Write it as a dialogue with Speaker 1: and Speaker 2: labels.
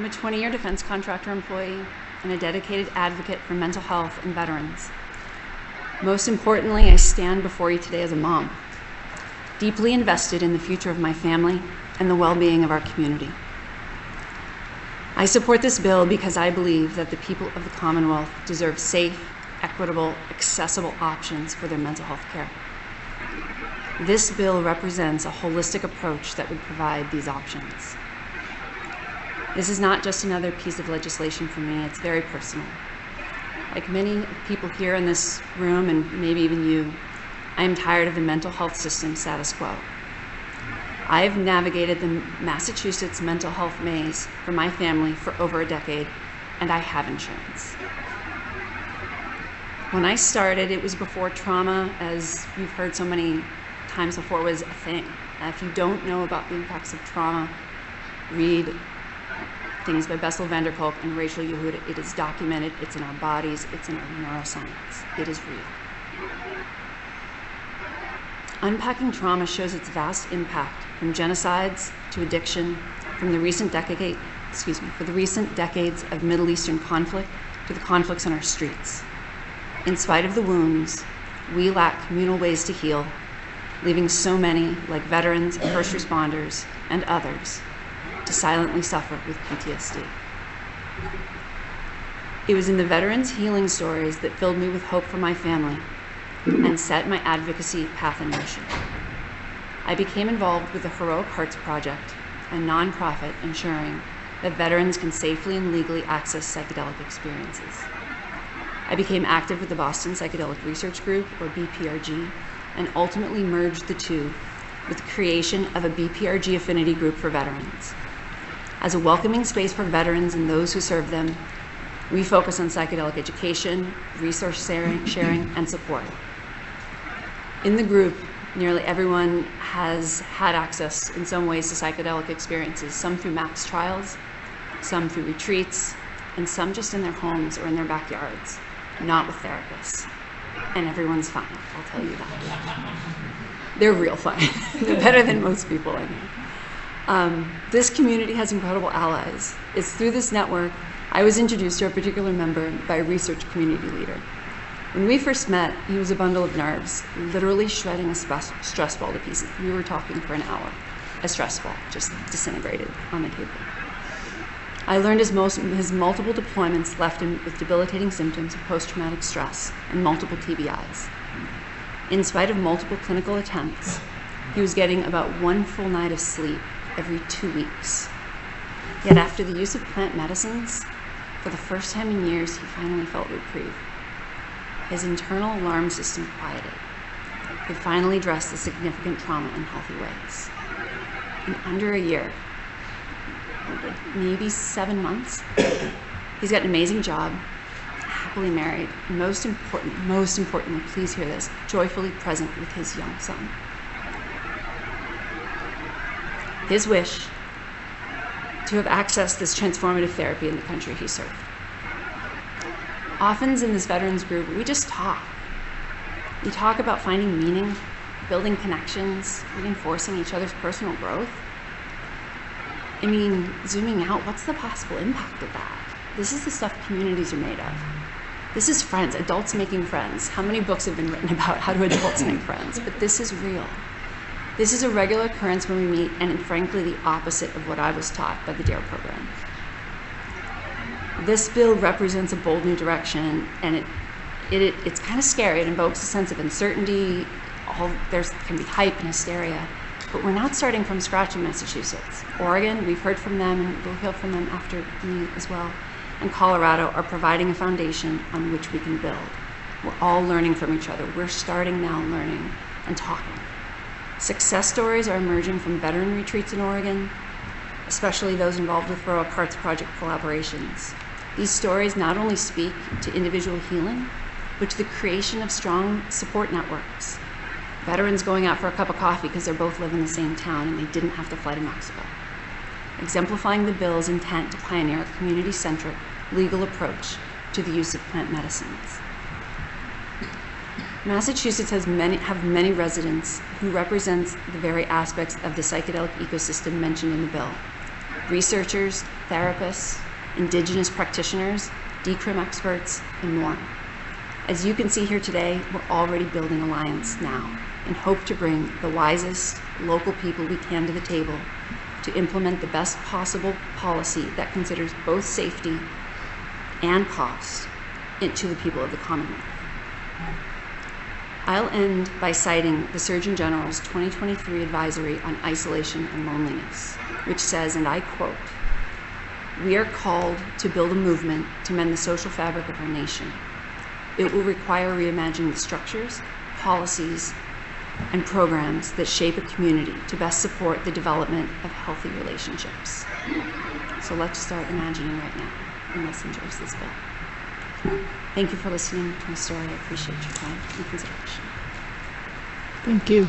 Speaker 1: a 20-year defense contractor employee and a dedicated advocate for mental health and veterans. Most importantly, I stand before you today as a mom, deeply invested in the future of my family and the well-being of our community. I support this bill because I believe that the people of the Commonwealth deserve safe, equitable, accessible options for their mental health care. This bill represents a holistic approach that would provide these options. This is not just another piece of legislation for me, it's very personal. Like many people here in this room, and maybe even you, I am tired of the mental health system status quo. I've navigated the Massachusetts mental health maze for my family for over a decade, and I have insurance. When I started, it was before trauma, as you've heard so many times before, was a thing. If you don't know about the impacts of trauma, read things by Bessel van der Kolk and Rachel Yehuda. It is documented, it's in our bodies, it's in our neuroscience. It is real. Unpacking trauma shows its vast impact from genocides to addiction, from the recent decades of Middle Eastern conflict to the conflicts on our streets. In spite of the wounds, we lack communal ways to heal, leaving so many, like veterans, first responders, and others, to silently suffer with PTSD. It was in the veterans' healing stories that filled me with hope for my family and set my advocacy path in motion. I became involved with the Heroic Hearts Project, a nonprofit ensuring that veterans can safely and legally access psychedelic experiences. I became active with the Boston Psychedelic Research Group, or BPRG, and ultimately merged the two with the creation of a BPRG affinity group for veterans. As a welcoming space for veterans and those who serve them, we focus on psychedelic education, resource sharing, and support. In the group, nearly everyone has had access in some ways to psychedelic experiences, some through MAPS trials, some through retreats, and some just in their homes or in their backyards, not with therapists. And everyone's fine, I'll tell you that. They're real fine. They're better than most people I know. This community has incredible allies. It's through this network I was introduced to a particular member by a research community leader. When we first met, he was a bundle of nerves, literally shredding a stress ball to pieces. We were talking for an hour. A stress ball just disintegrated on the table. I learned his multiple deployments left him with debilitating symptoms of post-traumatic stress and multiple TBIs. In spite of multiple clinical attempts, he was getting about 1 full night of sleep every 2 weeks. Yet after the use of plant medicines, for the first time in years, he finally felt reprieve. His internal alarm system quieted. He finally addressed the significant trauma in healthy ways. In under a year, maybe 7 months, he's got an amazing job, happily married, and most importantly, please hear this, joyfully present with his young son. His wish to have accessed this transformative therapy in the country he served. Often in this veterans group, we just talk. We talk about finding meaning, building connections, reinforcing each other's personal growth. I mean, zooming out, what's the possible impact of that? This is the stuff communities are made of. This is friends, adults making friends. How many books have been written about how do adults make friends? But this is real. This is a regular occurrence when we meet, and frankly, the opposite of what I was taught by the DARE program. This bill represents a bold new direction, and it's kind of scary. It invokes a sense of uncertainty. There can be hype and hysteria, but we're not starting from scratch in Massachusetts. Oregon, we've heard from them, and we'll hear from them after me as well, and Colorado are providing a foundation on which we can build. We're all learning from each other. We're starting now learning and talking. Success stories are emerging from veteran retreats in Oregon, especially those involved with Heroic Hearts Project collaborations. These stories not only speak to individual healing, but to the creation of strong support networks. Veterans going out for a cup of coffee because they both live in the same town and they didn't have to fly to Mexico. Exemplifying the bill's intent to pioneer a community-centric legal approach to the use of plant medicines. Massachusetts have many residents who represent the very aspects of the psychedelic ecosystem mentioned in the bill. researchers, therapists, Indigenous practitioners, decrim experts, and more. As you can see here today, we're already building alliance now and hope to bring the wisest local people we can to the table to implement the best possible policy that considers both safety and cost to the people of the Commonwealth. I'll end by citing the Surgeon General's 2023 advisory on isolation and loneliness, which says, and I quote, "We are called to build a movement to mend the social fabric of our nation. It will require reimagining the structures, policies, and programs that shape a community to best support the development of healthy relationships." So let's start imagining right now, and let's enjoy this bill. Thank you for listening to my story. I appreciate your time and consideration.
Speaker 2: Thank you.